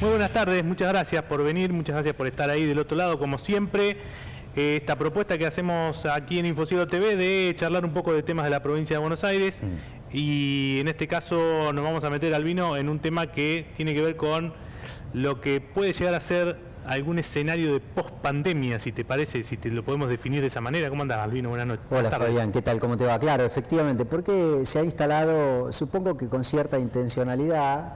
Muy buenas tardes, muchas gracias por venir, muchas gracias por estar ahí del otro lado, como siempre. Esta propuesta que hacemos aquí en Infocielo TV de charlar un poco de temas de la provincia de Buenos Aires y en este caso nos vamos a meter, Albino, en un tema que tiene que ver con lo que puede llegar a ser algún escenario de post-pandemia, si te parece, si te lo podemos definir de esa manera. ¿Cómo andás, Albino? Buenas noches. Hola, Fabián, ¿qué tal? ¿Cómo te va? Claro, efectivamente, porque se ha instalado, supongo que con cierta intencionalidad,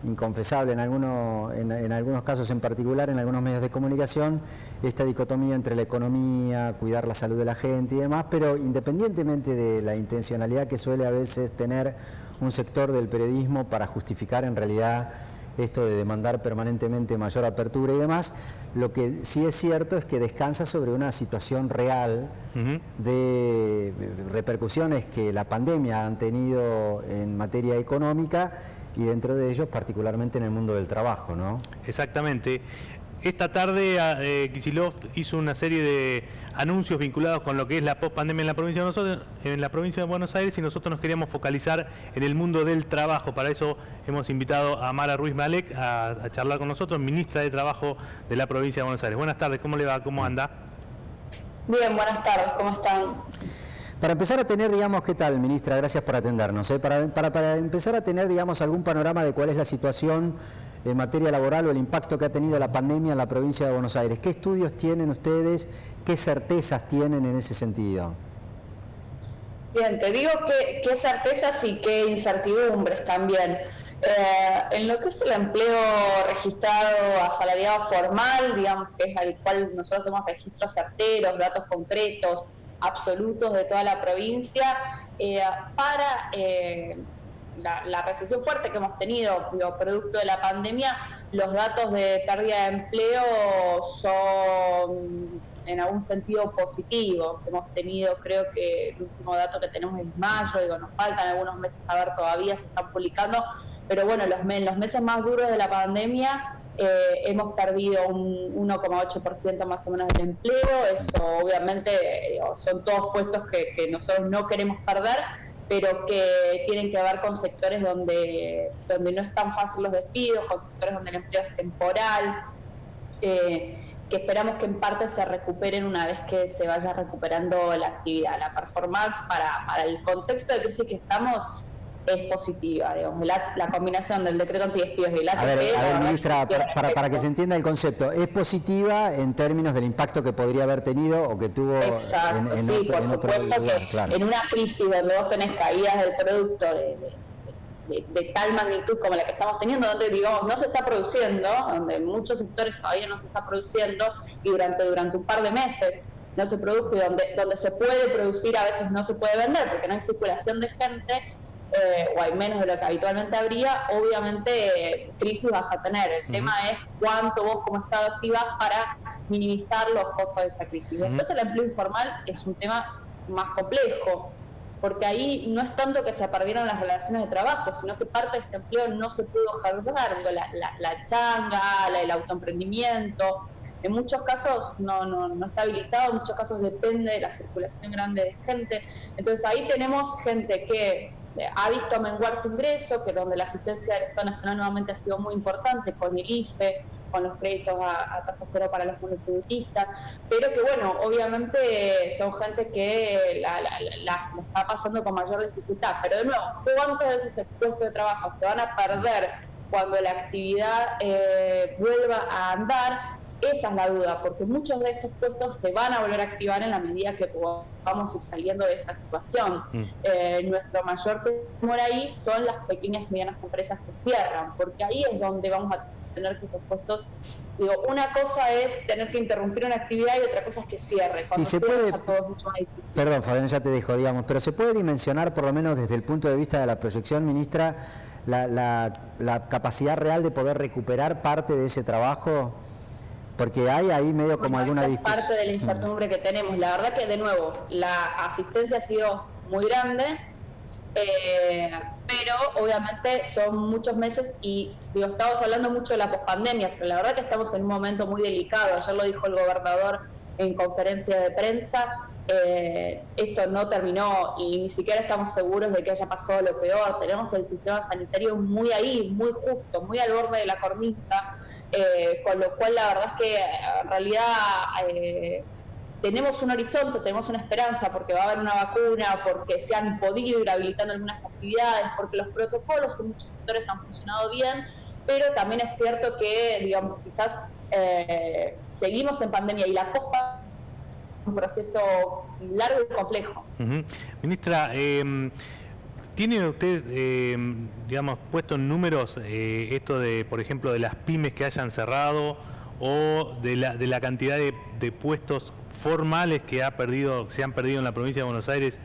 inconfesable en algunos casos en particular, en algunos medios de comunicación, esta dicotomía entre la economía, cuidar la salud de la gente y demás, pero independientemente de la intencionalidad que suele a veces tener un sector del periodismo para justificar en realidad esto de demandar permanentemente mayor apertura y demás, lo que sí es cierto es que descansa sobre una situación real de repercusiones que la pandemia han tenido en materia económica y dentro de ellos particularmente en el mundo del trabajo, ¿no? Exactamente. Esta tarde Kicillof hizo una serie de anuncios vinculados con lo que es la post-pandemia en la provincia de Buenos Aires y nosotros nos queríamos focalizar en el mundo del trabajo. Para eso hemos invitado a Mara Ruiz Malek a charlar con nosotros, ministra de Trabajo de la provincia de Buenos Aires. Buenas tardes, ¿cómo le va? ¿Cómo anda? Bien, buenas tardes, ¿cómo están? Para empezar a tener, digamos, ¿qué tal, ministra? Gracias por atendernos. Para empezar a tener, digamos, algún panorama de cuál es la situación en materia laboral o el impacto que ha tenido la pandemia en la provincia de Buenos Aires. ¿Qué estudios tienen ustedes? ¿Qué certezas tienen en ese sentido? Bien, te digo qué certezas y qué incertidumbres también. En lo que es el empleo registrado asalariado formal, digamos que es al cual nosotros tenemos registros certeros, datos concretos, absolutos de toda la provincia, para la recesión fuerte que hemos tenido, producto de la pandemia, los datos de pérdida de empleo son en algún sentido positivos. Hemos tenido, creo que el último dato que tenemos es mayo, nos faltan algunos meses a ver todavía, se están publicando, pero bueno, los meses más duros de la pandemia hemos perdido un 1,8% más o menos del empleo. Eso obviamente son todos puestos que nosotros no queremos perder, pero que tienen que ver con sectores donde no es tan fácil los despidos, con sectores donde el empleo es temporal, que esperamos que en parte se recuperen una vez que se vaya recuperando la actividad. La performance para el contexto de crisis que estamos es positiva, digamos. La combinación del decreto antidespidos y el ATP... A ver, ministra, para que se entienda el concepto, ¿es positiva en términos del impacto que podría haber tenido o que tuvo en otro lugar? Claro. En una crisis donde vos tenés caídas del producto de tal magnitud como la que estamos teniendo, donde digamos no se está produciendo, donde en muchos sectores todavía no se está produciendo y durante un par de meses no se produjo, y donde se puede producir a veces no se puede vender porque no hay circulación de gente, o hay menos de lo que habitualmente habría, obviamente crisis vas a tener. El tema es cuánto vos como Estado activás para minimizar los costos de esa crisis. Después el empleo informal es un tema más complejo, porque ahí no es tanto que se perdieron las relaciones de trabajo, sino que parte de este empleo no se pudo generar, la changa, el autoemprendimiento. En muchos casos no está habilitado, en muchos casos depende de la circulación grande de gente. Entonces ahí tenemos gente que ha visto menguar su ingreso, que donde la asistencia del Estado Nacional nuevamente ha sido muy importante, con el IFE, con los créditos a tasa cero para los monotributistas, pero que bueno, obviamente son gente que la está pasando con mayor dificultad. Pero de nuevo, ¿cuántos de esos puestos de trabajo se van a perder cuando la actividad vuelva a andar? Esa es la duda, porque muchos de estos puestos se van a volver a activar en la medida que podamos ir saliendo de esta situación. Nuestro mayor temor ahí son las pequeñas y medianas empresas que cierran, porque ahí es donde vamos a tener que esos puestos... una cosa es tener que interrumpir una actividad y otra cosa es que cierre. Cuando cierre todo es mucho más difícil. Perdón, Fabián, ya te dejo, digamos, pero ¿se puede dimensionar, por lo menos desde el punto de vista de la proyección, ministra, la capacidad real de poder recuperar parte de ese trabajo? Porque hay ahí medio como alguna discusión. Es parte de la incertidumbre que tenemos. La verdad que, de nuevo, la asistencia ha sido muy grande, pero obviamente son muchos meses y estamos hablando mucho de la pospandemia, pero la verdad que estamos en un momento muy delicado. Ayer lo dijo el gobernador en conferencia de prensa, esto no terminó y ni siquiera estamos seguros de que haya pasado lo peor. Tenemos el sistema sanitario muy ahí, muy justo, muy al borde de la cornisa, con lo cual la verdad es que en realidad tenemos un horizonte, tenemos una esperanza porque va a haber una vacuna, porque se han podido ir habilitando algunas actividades, porque los protocolos en muchos sectores han funcionado bien, pero también es cierto que, digamos, quizás seguimos en pandemia y la pospandemia es un proceso largo y complejo. Ministra, ¿tiene usted, digamos, puesto en números esto de, por ejemplo, de las pymes que hayan cerrado o de la cantidad de puestos formales que se han perdido en la provincia de Buenos Aires?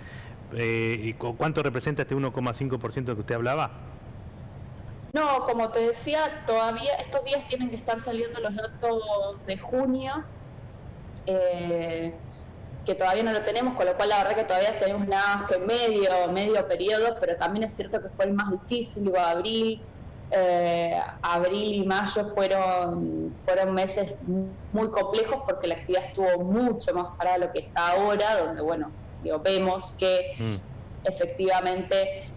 ¿Y cuánto representa este 1,5% que usted hablaba? No, como te decía, todavía estos días tienen que estar saliendo los datos de junio, que todavía no lo tenemos, con lo cual la verdad que todavía tenemos nada más que medio periodo, pero también es cierto que fue el más difícil, digo, abril y mayo fueron meses muy complejos porque la actividad estuvo mucho más parada de lo que está ahora, donde, bueno, digo, vemos que efectivamente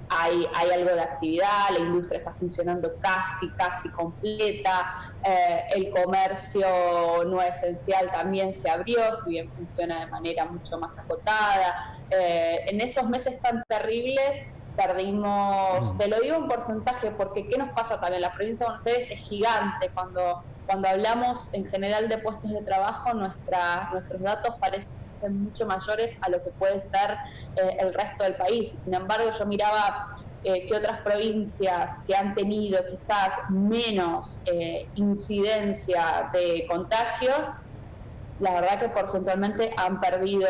hay algo de actividad, la industria está funcionando casi completa, el comercio no esencial también se abrió, si bien funciona de manera mucho más acotada. En esos meses tan terribles perdimos, te lo digo en porcentaje, porque ¿qué nos pasa también? La provincia de Buenos Aires es gigante. Cuando hablamos en general de puestos de trabajo, nuestros datos parecen mucho mayores a lo que puede ser el resto del país. Sin embargo, yo miraba que otras provincias que han tenido quizás menos incidencia de contagios, la verdad que porcentualmente han perdido,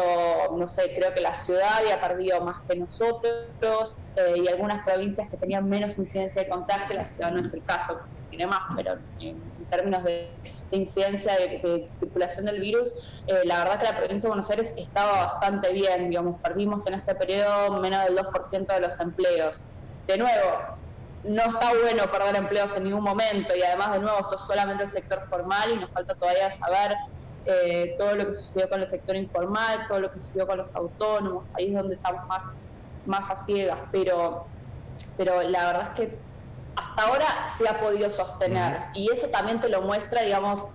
no sé, creo que la ciudad había perdido más que nosotros, y algunas provincias que tenían menos incidencia de contagio, la ciudad no es el caso, tiene más, pero en términos de incidencia de circulación del virus, la verdad que la provincia de Buenos Aires estaba bastante bien, digamos, perdimos en este periodo menos del 2% de los empleos. De nuevo, no está bueno perder empleos en ningún momento, y además, de nuevo, esto es solamente el sector formal y nos falta todavía saber todo lo que sucedió con el sector informal, todo lo que sucedió con los autónomos. Ahí es donde estamos más a ciegas, pero la verdad es que hasta ahora se ha podido sostener, y eso también te lo muestra, digamos,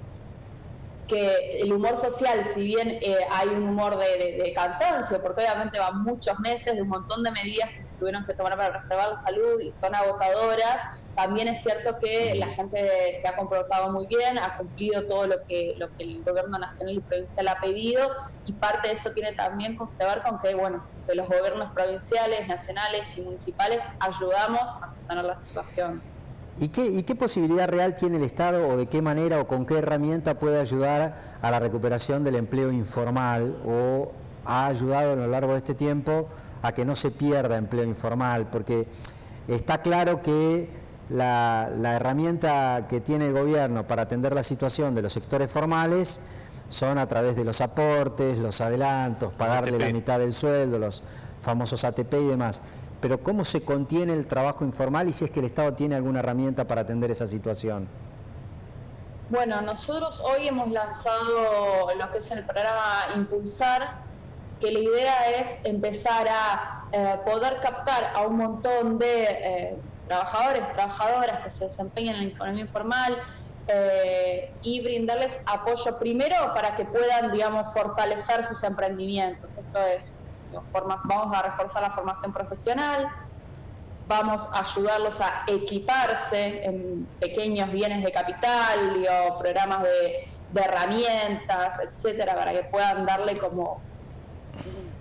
que el humor social, si bien hay un humor de cansancio, porque obviamente van muchos meses de un montón de medidas que se tuvieron que tomar para preservar la salud y son agotadoras, también es cierto que la gente se ha comportado muy bien, ha cumplido todo lo que el gobierno nacional y provincial ha pedido, y parte de eso tiene también que ver con que, bueno, que los gobiernos provinciales, nacionales y municipales ayudamos a sostener la situación. ¿Y qué posibilidad real tiene el Estado, o de qué manera o con qué herramienta puede ayudar a la recuperación del empleo informal, o ha ayudado a lo largo de este tiempo a que no se pierda empleo informal? Porque está claro que la herramienta que tiene el gobierno para atender la situación de los sectores formales son a través de los aportes, los adelantos, pagarle la mitad del sueldo, los famosos ATP y demás. Pero ¿cómo se contiene el trabajo informal, y si es que el Estado tiene alguna herramienta para atender esa situación? Bueno, nosotros hoy hemos lanzado lo que es el programa Impulsar, que la idea es empezar a poder captar a un montón de trabajadores, trabajadoras que se desempeñan en la economía informal, y brindarles apoyo primero para que puedan, digamos, fortalecer sus emprendimientos. Esto es, vamos a reforzar la formación profesional, vamos a ayudarlos a equiparse en pequeños bienes de capital, programas de herramientas, etcétera, para que puedan darle como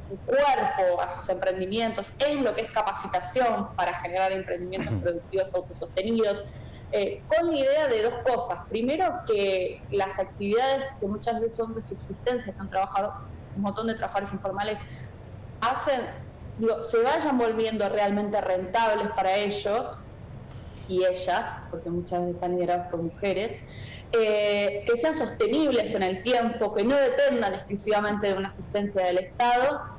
un cuerpo a sus emprendimientos en lo que es capacitación para generar emprendimientos productivos autosostenidos, con la idea de dos cosas. Primero, que las actividades que muchas veces son de subsistencia, que un montón de trabajadores informales hacen, se vayan volviendo realmente rentables para ellos y ellas, porque muchas veces están lideradas por mujeres, que sean sostenibles en el tiempo, que no dependan exclusivamente de una asistencia del Estado,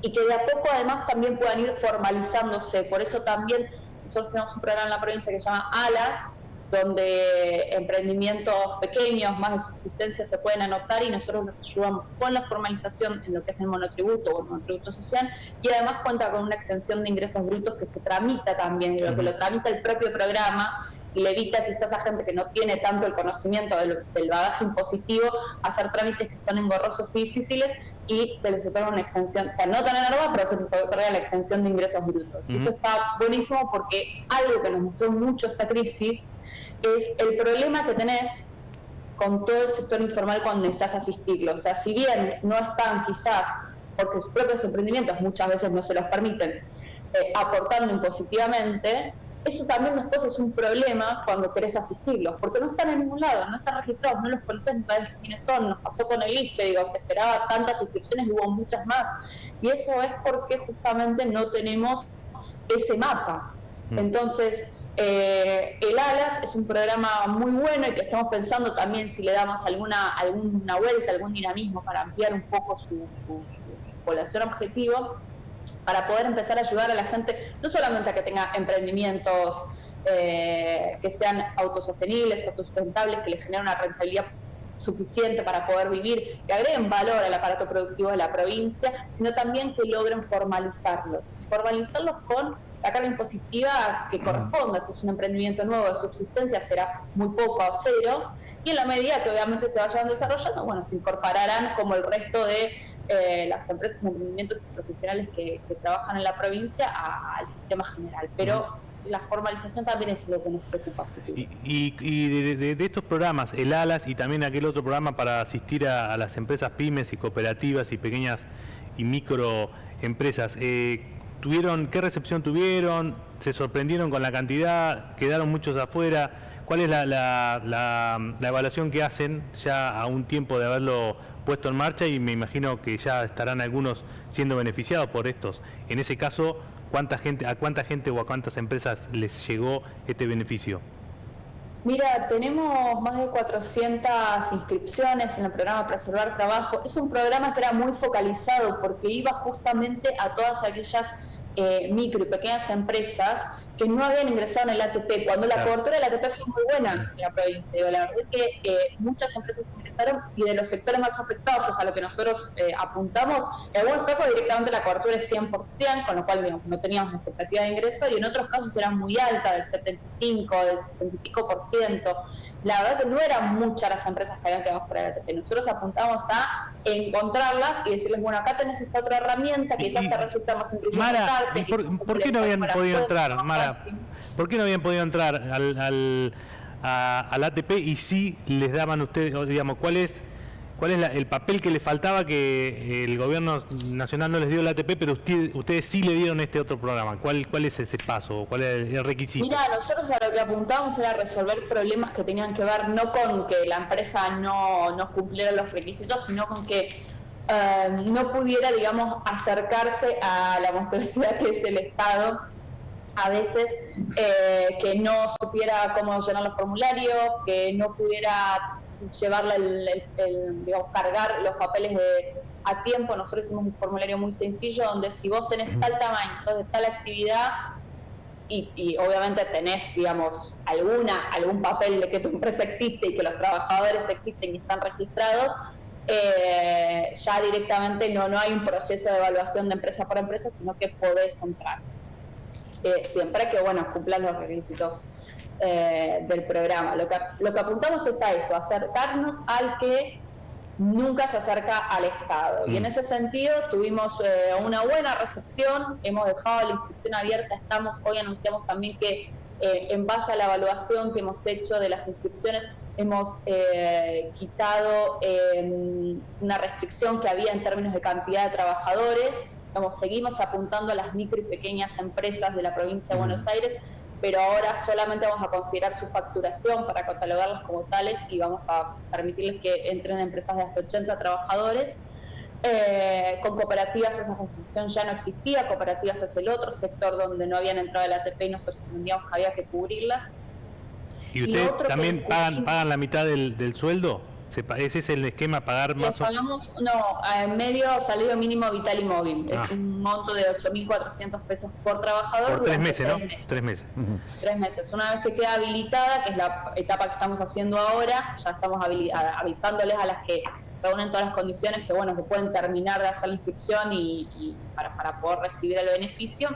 y que de a poco además también puedan ir formalizándose. Por eso también nosotros tenemos un programa en la provincia que se llama ALAS, donde emprendimientos pequeños, más de subsistencia, se pueden anotar y nosotros los ayudamos con la formalización en lo que es el monotributo o el monotributo social, y además cuenta con una exención de ingresos brutos que se tramita también, y lo que lo tramita el propio programa, y le evita quizás a gente que no tiene tanto el conocimiento del bagaje impositivo hacer trámites que son engorrosos y difíciles, y se les otorga una exención, o sea, no tan enorme, pero se les otorga la exención de ingresos brutos. Y eso está buenísimo, porque algo que nos mostró mucho esta crisis es el problema que tenés con todo el sector informal cuando necesitas asistirlo. O sea, si bien no están quizás, porque sus propios emprendimientos muchas veces no se los permiten, aportando impositivamente, eso también después es un problema cuando querés asistirlos, porque no están en ningún lado, no están registrados, no los conocés, no sabés quiénes son. Nos pasó con el IFE, digo, se esperaba tantas inscripciones y hubo muchas más, y eso es porque justamente no tenemos ese mapa. Entonces, el ALAS es un programa muy bueno, y que estamos pensando también si le damos alguna vuelta, algún dinamismo para ampliar un poco su población objetivo, para poder empezar a ayudar a la gente, no solamente a que tenga emprendimientos que sean autosostenibles, autosustentables, que les generen una rentabilidad suficiente para poder vivir, que agreguen valor al aparato productivo de la provincia, sino también que logren formalizarlos con la carga impositiva que corresponda. Si es un emprendimiento nuevo de subsistencia, será muy poco o cero, y en la medida que obviamente se vayan desarrollando, bueno, se incorporarán como el resto de las empresas, emprendimientos y profesionales que trabajan en la provincia al sistema general. Pero la formalización también es lo que nos preocupa. Y de estos programas, el ALAS y también aquel otro programa para asistir a las empresas pymes y cooperativas y pequeñas y microempresas, ¿qué recepción tuvieron? ¿Se sorprendieron con la cantidad? ¿Quedaron muchos afuera? ¿Cuál es la evaluación que hacen ya a un tiempo de haberlo puesto en marcha? Y me imagino que ya estarán algunos siendo beneficiados por estos. En ese caso, ¿a cuánta gente o a cuántas empresas les llegó este beneficio? Mira, tenemos más de 400 inscripciones en el programa Preservar Trabajo. Es un programa que era muy focalizado, porque iba justamente a todas aquellas micro y pequeñas empresas que no habían ingresado en el ATP, cuando la cobertura del ATP fue muy buena en la provincia. Digo, la verdad es que muchas empresas ingresaron, y de los sectores más afectados, que es a lo que nosotros apuntamos, en algunos casos directamente la cobertura es 100%, con lo cual, digamos, no teníamos expectativa de ingreso, y en otros casos era muy alta, del 75%, del 60 y pico %. La verdad que no eran muchas las empresas que habían quedado fuera del ATP. Nosotros apuntamos a encontrarlas y decirles, bueno, acá tenés esta otra herramienta que quizás te resulta más sencillo. Mara, ¿por qué no habían podido entrar, Mara? ¿Por qué no habían podido entrar al ATP y sí les daban ustedes, digamos, cuál es el papel que les faltaba, que el gobierno nacional no les dio el ATP, pero ustedes sí le dieron este otro programa? ¿Cuál es ese paso? ¿Cuál es el requisito? Mira, nosotros a lo que apuntábamos era resolver problemas que tenían que ver no con que la empresa no cumpliera los requisitos, sino con que no pudiera, digamos, acercarse a la monstruosidad que es el Estado. A veces que no supiera cómo llenar los formularios, que no pudiera llevarle digamos, cargar los papeles a tiempo. Nosotros hicimos un formulario muy sencillo, donde si vos tenés tal tamaño, sos de tal actividad, y obviamente tenés, digamos, algún papel de que tu empresa existe y que los trabajadores existen y están registrados, ya directamente no hay un proceso de evaluación de empresa por empresa, sino que podés entrar. Siempre que, bueno, cumplan los requisitos del programa. Lo que apuntamos es a eso, acercarnos al que nunca se acerca al Estado. Y en ese sentido tuvimos una buena recepción, hemos dejado la inscripción abierta, hoy anunciamos también que en base a la evaluación que hemos hecho de las inscripciones, hemos quitado una restricción que había en términos de cantidad de trabajadores. Seguimos apuntando a las micro y pequeñas empresas de la provincia de Buenos Aires, pero ahora solamente vamos a considerar su facturación para catalogarlas como tales, y vamos a permitirles que entren empresas de hasta 80 trabajadores. Con cooperativas esa restricción ya no existía. Cooperativas es el otro sector donde no habían entrado el ATP y nosotros entendíamos que había que cubrirlas. ¿Y ustedes también pagan la mitad del sueldo? Ese es el esquema, pagar más pagamos, medio salario mínimo vital y móvil. Es un monto de 8.400 pesos por trabajador. Por 3 meses, ¿no? 3 meses. 3 meses. Una vez que queda habilitada, que es la etapa que estamos haciendo ahora, ya estamos avisándoles a las que reúnen todas las condiciones que pueden terminar de hacer la inscripción y para poder recibir el beneficio.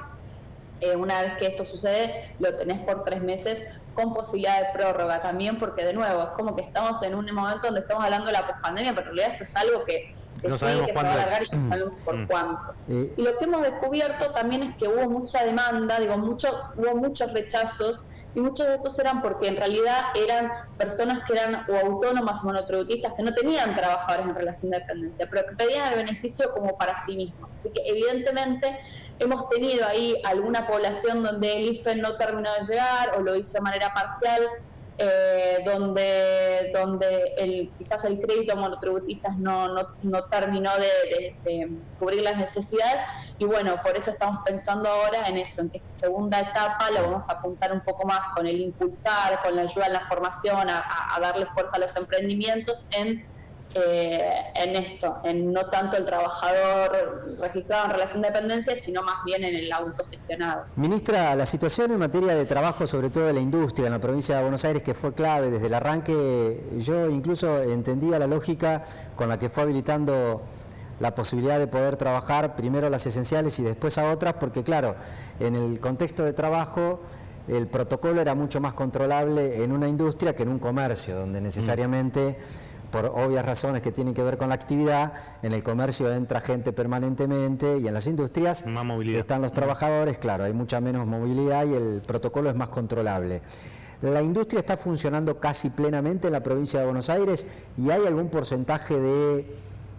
Una vez que esto sucede, lo tenés por 3 meses con posibilidad de prórroga también, porque de nuevo, es como que estamos en un momento donde estamos hablando de la pospandemia, pero en realidad esto es algo que no se va a alargar y no sabemos por cuánto. Y lo que hemos descubierto también es que hubo mucha demanda, hubo muchos rechazos, y muchos de estos eran porque en realidad eran personas que eran o autónomas o monotributistas que no tenían trabajadores en relación de dependencia, pero que pedían el beneficio como para sí mismos. Así que evidentemente hemos tenido ahí alguna población donde el IFE no terminó de llegar o lo hizo de manera parcial, donde quizás el crédito monotributistas no terminó de cubrir las necesidades, y por eso estamos pensando ahora en eso, en que esta segunda etapa la vamos a apuntar un poco más con el impulsar, con la ayuda en la formación, a darle fuerza a los emprendimientos en esto, en no tanto el trabajador registrado en relación de dependencia, sino más bien en el autogestionado. Ministra, la situación en materia de trabajo, sobre todo de la industria en la provincia de Buenos Aires, que fue clave desde el arranque, yo incluso entendía la lógica con la que fue habilitando la posibilidad de poder trabajar primero las esenciales y después a otras, porque claro, en el contexto de trabajo el protocolo era mucho más controlable en una industria que en un comercio, donde necesariamente por obvias razones que tienen que ver con la actividad, en el comercio entra gente permanentemente y en las industrias están los trabajadores, claro, hay mucha menos movilidad y el protocolo es más controlable. ¿La industria está funcionando casi plenamente en la provincia de Buenos Aires y hay algún porcentaje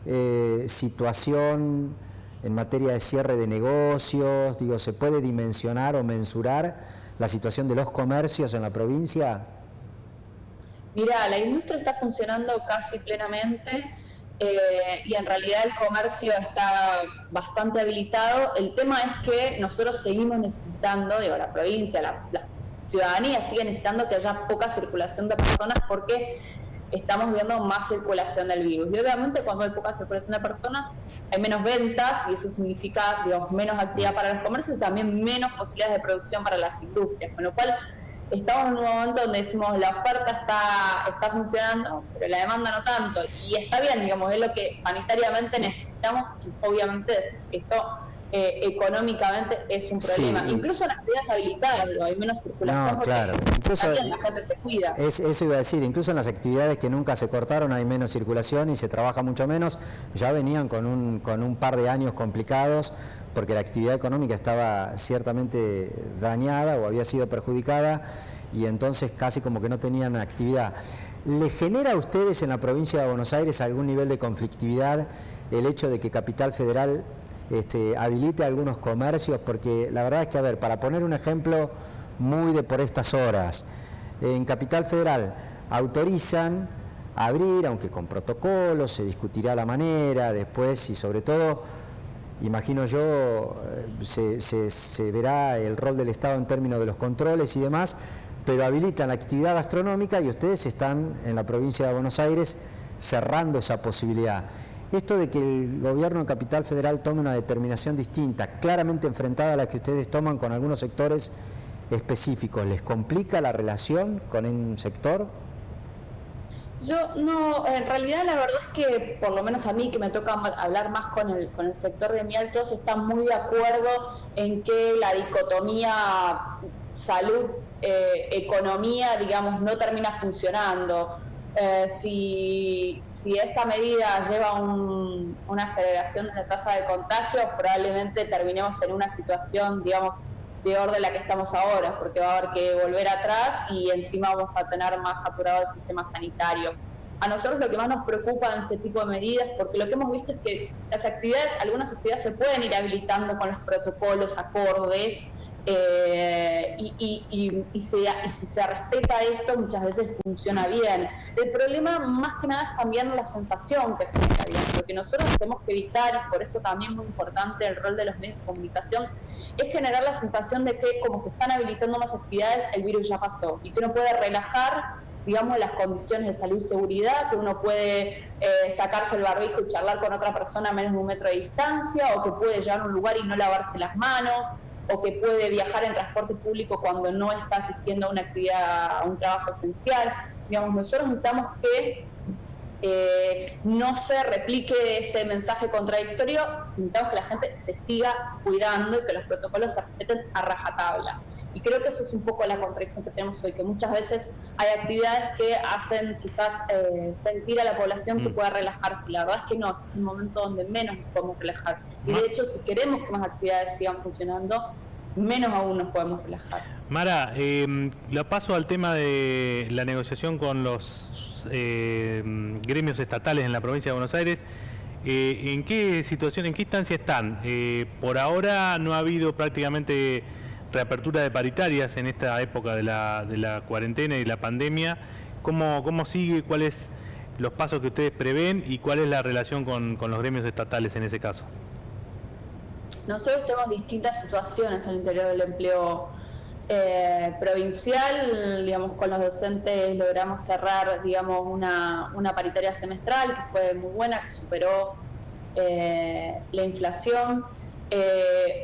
de situación en materia de cierre de negocios? Digo, ¿se puede dimensionar o mensurar la situación de los comercios en la provincia? Mira, la industria está funcionando casi plenamente y en realidad el comercio está bastante habilitado. El tema es que nosotros seguimos necesitando, la provincia, la ciudadanía sigue necesitando que haya poca circulación de personas porque estamos viendo más circulación del virus. Y obviamente cuando hay poca circulación de personas hay menos ventas y eso significa menos actividad para los comercios y también menos posibilidades de producción para las industrias, con lo cual estamos en un momento donde decimos la oferta está funcionando, pero la demanda no tanto, y está bien, es lo que sanitariamente necesitamos, y obviamente esto económicamente es un problema. Sí. Incluso en actividades habilitadas hay menos circulación, claro. Incluso también la gente se cuida. Eso iba a decir, incluso en las actividades que nunca se cortaron hay menos circulación y se trabaja mucho menos, ya venían con un par de años complicados, porque la actividad económica estaba ciertamente dañada o había sido perjudicada y entonces casi como que no tenían actividad. ¿Le genera a ustedes en la provincia de Buenos Aires algún nivel de conflictividad el hecho de que Capital Federal habilite algunos comercios? Porque la verdad es que, para poner un ejemplo muy de por estas horas, en Capital Federal autorizan a abrir, aunque con protocolos, se discutirá la manera después y sobre todo, imagino yo, se verá el rol del Estado en términos de los controles y demás, pero habilitan la actividad gastronómica y ustedes están en la provincia de Buenos Aires cerrando esa posibilidad. Esto de que el gobierno de Capital Federal tome una determinación distinta, claramente enfrentada a la que ustedes toman con algunos sectores específicos, ¿les complica la relación con un sector? Yo no, en realidad la verdad es que por lo menos a mí que me toca hablar más con el sector gremial, todos están muy de acuerdo en que la dicotomía salud-economía, no termina funcionando. Si esta medida lleva una aceleración de la tasa de contagios, probablemente terminemos en una situación, peor de la que estamos ahora, porque va a haber que volver atrás y encima vamos a tener más saturado el sistema sanitario. A nosotros lo que más nos preocupa en este tipo de medidas, porque lo que hemos visto es que algunas actividades se pueden ir habilitando con los protocolos acordes, y si se respeta esto, muchas veces funciona bien. El problema más que nada es cambiar la sensación que genera bien. Lo que nosotros tenemos que evitar, y por eso también es muy importante el rol de los medios de comunicación, es generar la sensación de que como se están habilitando más actividades, el virus ya pasó y que uno puede relajar digamos, las condiciones de salud y seguridad, que uno puede sacarse el barbijo y charlar con otra persona a menos de 1 metro de distancia, o que puede llegar a un lugar y no lavarse las manos, o que puede viajar en transporte público cuando no está asistiendo a una actividad, a un trabajo esencial. Digamos, nosotros necesitamos que no se replique ese mensaje contradictorio, necesitamos que la gente se siga cuidando y que los protocolos se respeten a rajatabla. Y creo que eso es un poco la contradicción que tenemos hoy, que muchas veces hay actividades que hacen quizás sentir a la población que pueda relajarse. La verdad es que no, este es el momento donde menos nos podemos relajar. Y de hecho, si queremos que más actividades sigan funcionando, menos aún nos podemos relajar. Mara, lo paso al tema de la negociación con los gremios estatales en la provincia de Buenos Aires. ¿En qué situación, en qué instancia están? Por ahora no ha habido prácticamente reapertura de paritarias en esta época de la cuarentena y la pandemia. ¿Cómo sigue? ¿Cuáles los pasos que ustedes prevén y cuál es la relación con los gremios estatales en ese caso? Nosotros tenemos distintas situaciones al interior del empleo provincial. Digamos, con los docentes logramos cerrar, digamos, una paritaria semestral que fue muy buena, que superó la inflación.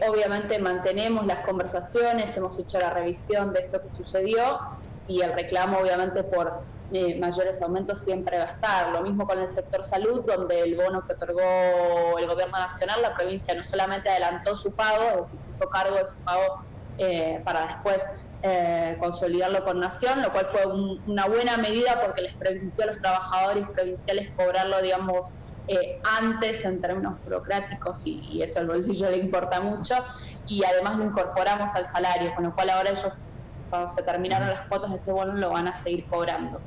Obviamente mantenemos las conversaciones, hemos hecho la revisión de esto que sucedió y el reclamo obviamente por mayores aumentos siempre va a estar. Lo mismo con el sector salud, donde el bono que otorgó el gobierno nacional, la provincia no solamente adelantó su pago, es decir, se hizo cargo de su pago para después consolidarlo con Nación, lo cual fue una buena medida porque les permitió a los trabajadores provinciales cobrarlo, digamos, antes en términos burocráticos y eso al bolsillo le importa mucho, y además lo incorporamos al salario, con lo cual ahora ellos, cuando se terminaron las cuotas de este bono, lo van a seguir cobrando.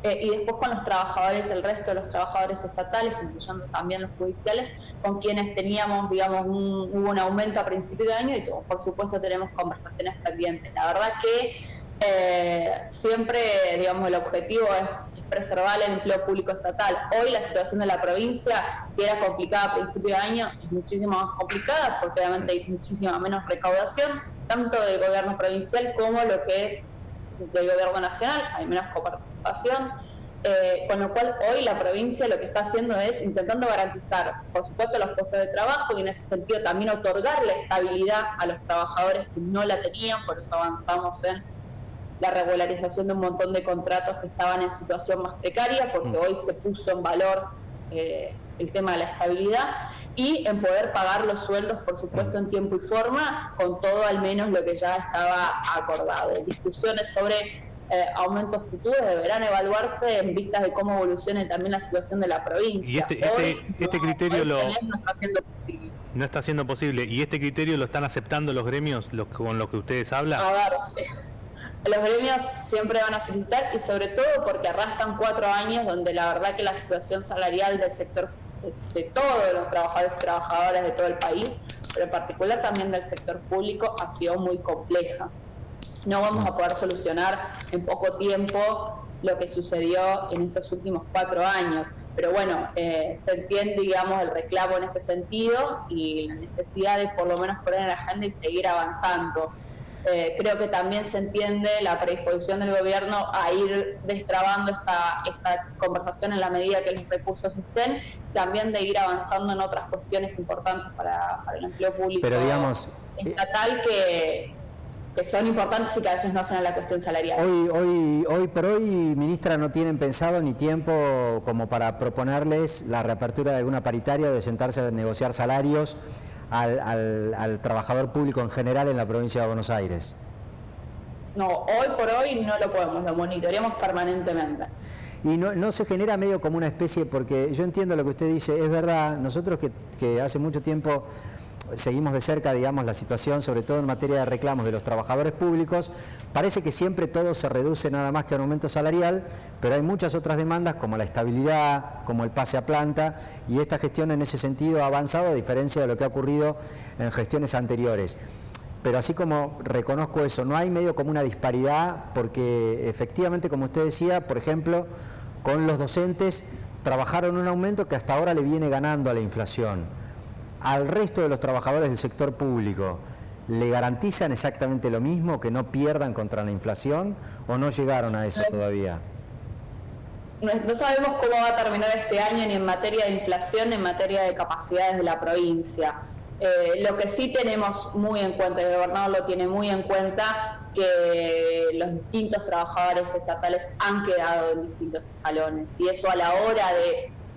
Y después con los trabajadores, el resto de los trabajadores estatales, incluyendo también los judiciales, con quienes teníamos, digamos, hubo un aumento a principio de año y por supuesto tenemos conversaciones pendientes. La verdad que siempre, digamos, el objetivo es preservar el empleo público estatal. Hoy la situación de la provincia, si era complicada a principio de año, es muchísimo más complicada porque obviamente hay muchísima menos recaudación, tanto del gobierno provincial como lo que es del gobierno nacional, hay menos coparticipación, con lo cual hoy la provincia lo que está haciendo es intentando garantizar, por supuesto, los puestos de trabajo y en ese sentido también otorgarle estabilidad a los trabajadores que no la tenían, por eso avanzamos en la regularización de un montón de contratos que estaban en situación más precaria, porque hoy se puso en valor el tema de la estabilidad, y en poder pagar los sueldos, por supuesto, en tiempo y forma, con todo al menos lo que ya estaba acordado. Discusiones sobre aumentos futuros deberán evaluarse en vistas de cómo evolucione también la situación de la provincia. Y este criterio no está siendo posible. No está siendo posible. ¿Y este criterio lo están aceptando los gremios con los que ustedes hablan? A ver, los gremios siempre van a solicitar, y sobre todo porque arrastran 4 años donde la verdad que la situación salarial del sector de todos los trabajadores y trabajadoras de todo el país, pero en particular también del sector público, ha sido muy compleja. No vamos a poder solucionar en poco tiempo lo que sucedió en estos últimos 4 años, pero bueno, se entiende, digamos, el reclamo en ese sentido y la necesidad de por lo menos poner en la agenda y seguir avanzando. Creo que también se entiende la predisposición del gobierno a ir destrabando esta conversación en la medida que los recursos estén, también de ir avanzando en otras cuestiones importantes para el empleo público, pero digamos, estatal que son importantes y que a veces no hacen a la cuestión salarial. Hoy por hoy, ministra, ¿no tienen pensado ni tiempo como para proponerles la reapertura de alguna paritaria o de sentarse a negociar salarios al trabajador público en general en la provincia de Buenos Aires? No, hoy por hoy no lo podemos, lo monitoreamos permanentemente. Y no se genera medio como una especie, porque yo entiendo lo que usted dice, es verdad, nosotros que hace mucho tiempo seguimos de cerca, digamos, la situación, sobre todo en materia de reclamos de los trabajadores públicos, parece que siempre todo se reduce nada más que a un aumento salarial, pero hay muchas otras demandas como la estabilidad, como el pase a planta, y esta gestión en ese sentido ha avanzado a diferencia de lo que ha ocurrido en gestiones anteriores. Pero así como reconozco eso, no hay medio como una disparidad, porque efectivamente, como usted decía, por ejemplo, con los docentes trabajaron un aumento que hasta ahora le viene ganando a la inflación. Al resto de los trabajadores del sector público, ¿le garantizan exactamente lo mismo, que no pierdan contra la inflación, o no llegaron a eso todavía? No sabemos cómo va a terminar este año ni en materia de inflación ni en materia de capacidades de la provincia. Lo que sí tenemos muy en cuenta, el gobernador lo tiene muy en cuenta, que los distintos trabajadores estatales han quedado en distintos escalones, y eso a la hora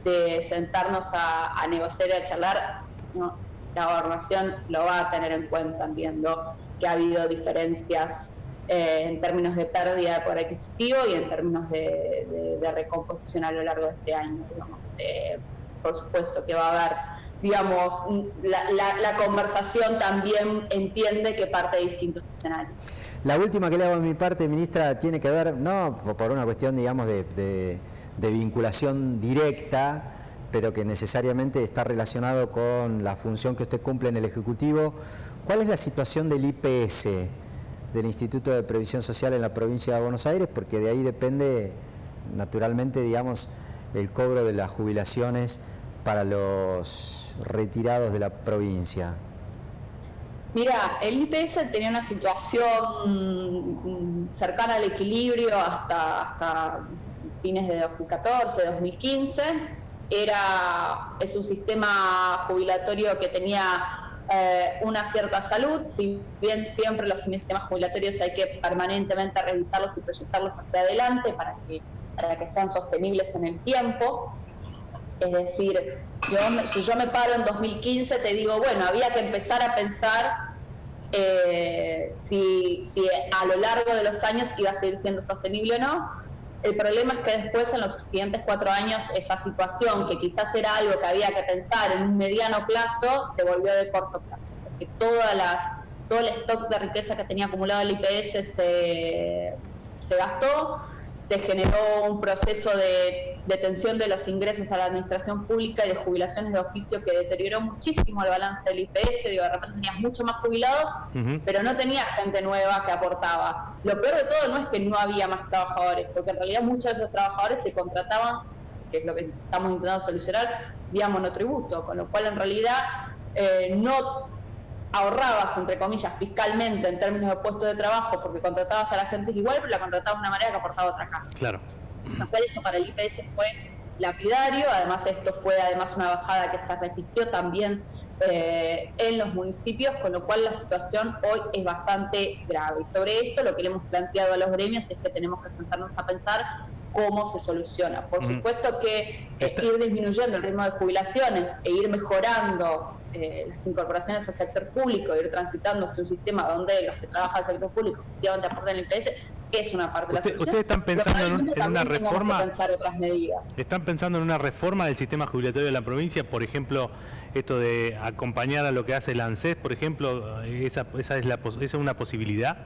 de sentarnos a negociar y a charlar, no, la gobernación lo va a tener en cuenta, entiendo que ha habido diferencias en términos de pérdida de poder adquisitivo y en términos de recomposición a lo largo de este año, digamos. Por supuesto que va a haber, digamos, la conversación también entiende que parte de distintos escenarios. La última que le hago de mi parte, ministra, tiene que ver, no por una cuestión, digamos, de vinculación directa, pero que necesariamente está relacionado con la función que usted cumple en el Ejecutivo. ¿Cuál es la situación del IPS, del Instituto de Previsión Social en la provincia de Buenos Aires? Porque de ahí depende, naturalmente, digamos, el cobro de las jubilaciones para los retirados de la provincia. Mira, el IPS tenía una situación cercana al equilibrio hasta fines de 2014, 2015. Es un sistema jubilatorio que tenía una cierta salud, si bien siempre los sistemas jubilatorios hay que permanentemente revisarlos y proyectarlos hacia adelante para que sean sostenibles en el tiempo. Es decir, si yo me paro en 2015, te digo, bueno, había que empezar a pensar si a lo largo de los años iba a seguir siendo sostenible o no. El problema es que después, en los siguientes 4 años, esa situación, que quizás era algo que había que pensar en un mediano plazo, se volvió de corto plazo, porque todo el stock de riqueza que tenía acumulado el IPS se gastó. Se generó un proceso de detención de los ingresos a la administración pública y de jubilaciones de oficio que deterioró muchísimo el balance del IPS. De repente tenías mucho más jubilados, pero no tenías gente nueva que aportaba. Lo peor de todo no es que no había más trabajadores, porque en realidad muchos de esos trabajadores se contrataban, que es lo que estamos intentando solucionar, vía monotributo, con lo cual en realidad no ahorrabas, entre comillas, fiscalmente en términos de puesto de trabajo, porque contratabas a la gente igual, pero la contratabas de una manera que aportaba otra casa. Claro. Lo cual eso para el IPS fue lapidario. Además, esto fue una bajada que se repitió también en los municipios, con lo cual la situación hoy es bastante grave. Y sobre esto lo que le hemos planteado a los gremios es que tenemos que sentarnos a pensar cómo se soluciona. Por supuesto que ir disminuyendo el ritmo de jubilaciones e ir mejorando las incorporaciones al sector público, ir transitando hacia un sistema donde los que trabajan en el sector público efectivamente aporten el IPS, es una parte de la solución. ¿Ustedes están pensando en una reforma? Pensar otras medidas. ¿Están pensando en una reforma del sistema jubilatorio de la provincia? Por ejemplo, esto de acompañar a lo que hace el ANSES, por ejemplo, ¿esa es una posibilidad?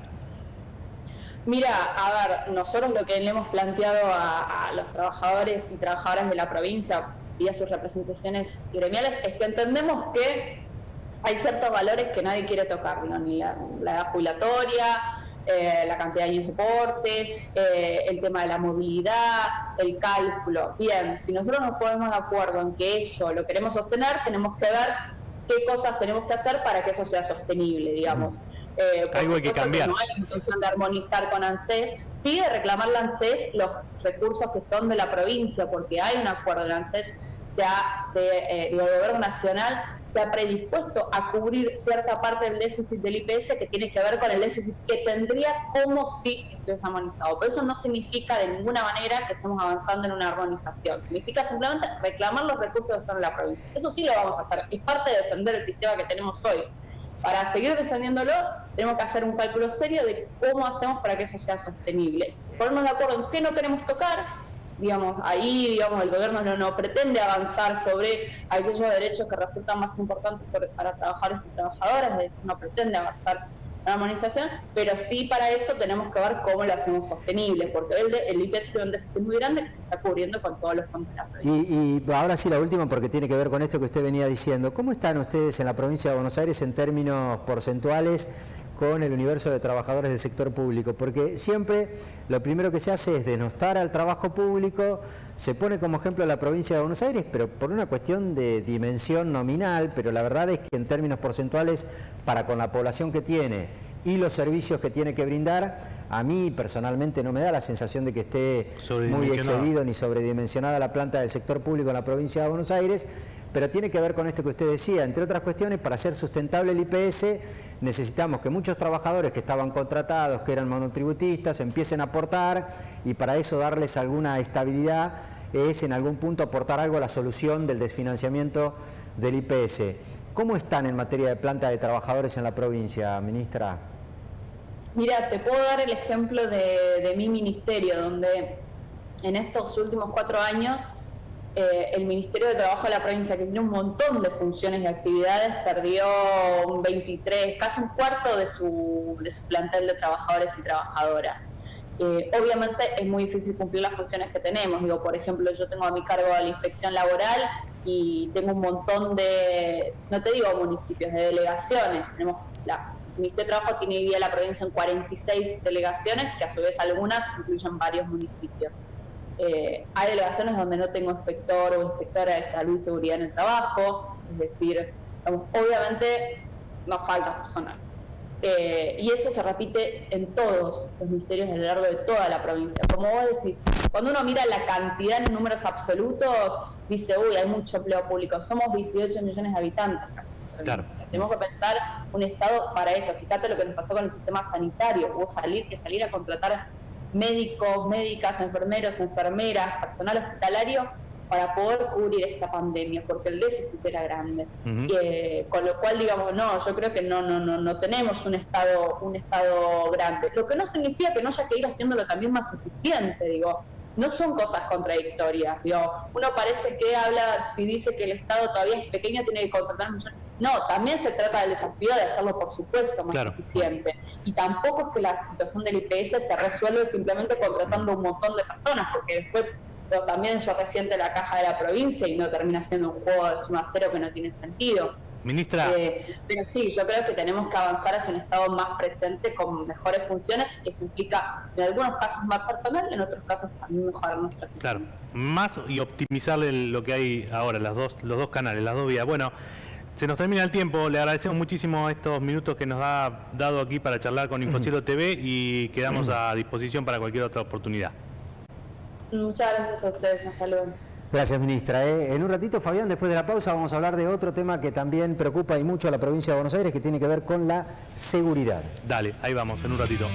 Mira, a ver, nosotros lo que le hemos planteado a los trabajadores y trabajadoras de la provincia y a sus representaciones gremiales es que entendemos que hay ciertos valores que nadie quiere tocar, ¿no? Ni la edad jubilatoria, la cantidad de años de deporte, el tema de la movilidad, el cálculo. Bien, si nosotros nos ponemos de acuerdo en que eso lo queremos sostener, tenemos que ver qué cosas tenemos que hacer para que eso sea sostenible, digamos. Algo hay que cambiar. No hay intención de armonizar con ANSES, sí de reclamarle a ANSES los recursos que son de la provincia, porque hay un acuerdo de ANSES, el gobierno nacional se ha predispuesto a cubrir cierta parte del déficit del IPS que tiene que ver con el déficit que tendría como si estuviese armonizado. Pero eso no significa de ninguna manera que estemos avanzando en una armonización, significa simplemente reclamar los recursos que son de la provincia. Eso sí lo vamos a hacer, es parte de defender el sistema que tenemos hoy. Para seguir defendiéndolo, tenemos que hacer un cálculo serio de cómo hacemos para que eso sea sostenible. Ponernos de acuerdo en qué no queremos tocar, digamos, ahí digamos, el gobierno no pretende avanzar sobre aquellos derechos que resultan más importantes para trabajadores y trabajadoras, es decir, no pretende avanzar en la armonización, pero sí para eso tenemos que ver cómo lo hacemos sostenible, porque el IPS tiene un déficit muy grande que se está cubriendo con todos los fondos de la provincia. Y ahora sí la última, porque tiene que ver con esto que usted venía diciendo. ¿Cómo están ustedes en la provincia de Buenos Aires en términos porcentuales con el universo de trabajadores del sector público, porque siempre lo primero que se hace es denostar al trabajo público, se pone como ejemplo la provincia de Buenos Aires, pero por una cuestión de dimensión nominal, pero la verdad es que en términos porcentuales, para con la población que tiene y los servicios que tiene que brindar, a mí personalmente no me da la sensación de que esté muy excedido ni sobredimensionada la planta del sector público en la provincia de Buenos Aires, pero tiene que ver con esto que usted decía. Entre otras cuestiones, para ser sustentable el IPS necesitamos que muchos trabajadores que estaban contratados, que eran monotributistas, empiecen a aportar, y para eso darles alguna estabilidad es en algún punto aportar algo a la solución del desfinanciamiento del IPS. ¿Cómo están en materia de planta de trabajadores en la provincia, ministra? Mira, te puedo dar el ejemplo de mi ministerio, donde en estos últimos 4 años el Ministerio de Trabajo de la provincia, que tiene un montón de funciones y actividades, perdió un 23, casi un cuarto de su plantel de trabajadores y trabajadoras. Obviamente es muy difícil cumplir las funciones que tenemos. Digo, por ejemplo, yo tengo a mi cargo la inspección laboral y tengo un montón de, no te digo municipios, de delegaciones. Tenemos el Ministerio de Trabajo tiene dividida la provincia en 46 delegaciones, que a su vez algunas incluyen varios municipios. Hay delegaciones donde no tengo inspector o inspectora de salud y seguridad en el trabajo, es decir, obviamente nos falta personal. Y eso se repite en todos los ministerios a lo largo de toda la provincia. Como vos decís, cuando uno mira la cantidad en números absolutos, dice, uy, hay mucho empleo público. Somos 18 millones de habitantes casi. Claro. Tenemos que pensar un Estado para eso. Fíjate lo que nos pasó con el sistema sanitario. Hubo que salir a contratar médicos, médicas, enfermeros, enfermeras, personal hospitalario para poder cubrir esta pandemia, porque el déficit era grande. Con lo cual, digamos, no, yo creo que no tenemos un estado grande. Lo que no significa que no haya que ir haciéndolo también más eficiente, digo. No son cosas contradictorias, digo. Uno parece que habla, si dice que el Estado todavía es pequeño, tiene que contratar millones. No, también se trata del desafío de hacerlo, por supuesto, más eficiente. Y tampoco es que la situación del IPS se resuelve simplemente contratando un montón de personas, porque después también se resiente la caja de la provincia y no termina siendo un juego de suma cero que no tiene sentido. Ministra. Pero sí, yo creo que tenemos que avanzar hacia un Estado más presente con mejores funciones. Eso implica, en algunos casos, más personal, en otros casos también mejorar nuestra eficiencia. Claro, más y optimizar lo que hay ahora, los dos canales, las dos vías. Bueno, se nos termina el tiempo, le agradecemos muchísimo estos minutos que nos ha dado aquí para charlar con Infocielo TV y quedamos a disposición para cualquier otra oportunidad. Muchas gracias a ustedes, hasta luego. Gracias, ministra. En un ratito, Fabián, después de la pausa, vamos a hablar de otro tema que también preocupa y mucho a la provincia de Buenos Aires, que tiene que ver con la seguridad. Dale, ahí vamos, en un ratito.